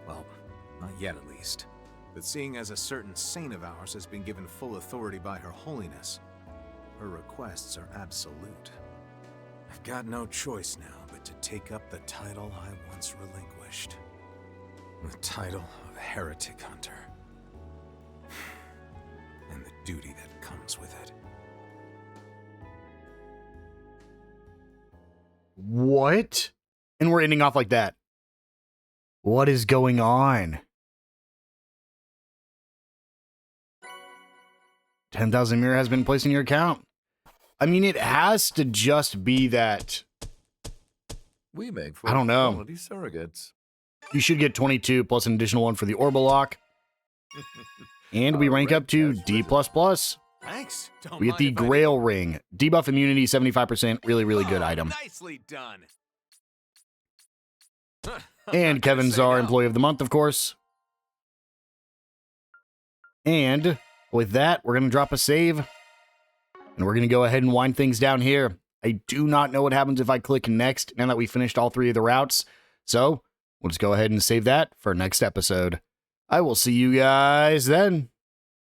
S5: Well, not yet at least. But seeing as a certain saint of ours has been given full authority by Her Holiness, her requests are absolute. I've got no choice now but to take up the title I once relinquished. The title of Heretic Hunter. And the duty that comes with it.
S1: What? And we're ending off like that. What is going on? 10,000 mirror has been placed in your account. I mean, it has to just be that.
S3: We make for
S1: I don't know.
S3: quality surrogates.
S1: You should get 22 plus an additional one for the orbital lock. And we rank up to D++.
S5: Thanks. Don't
S1: We get
S5: mind
S1: the
S5: if I do.
S1: Grail Ring. Debuff immunity 75%. Really, really good item.
S5: Nicely done.
S1: And Kevin's
S5: Say
S1: our
S5: no.
S1: Employee of the Month, of course. And with that, we're going to drop a save. And we're going to go ahead and wind things down here. I do not know what happens if I click next now that we finished all 3 of the routes. So we'll just go ahead and save that for next episode. I will see you guys then.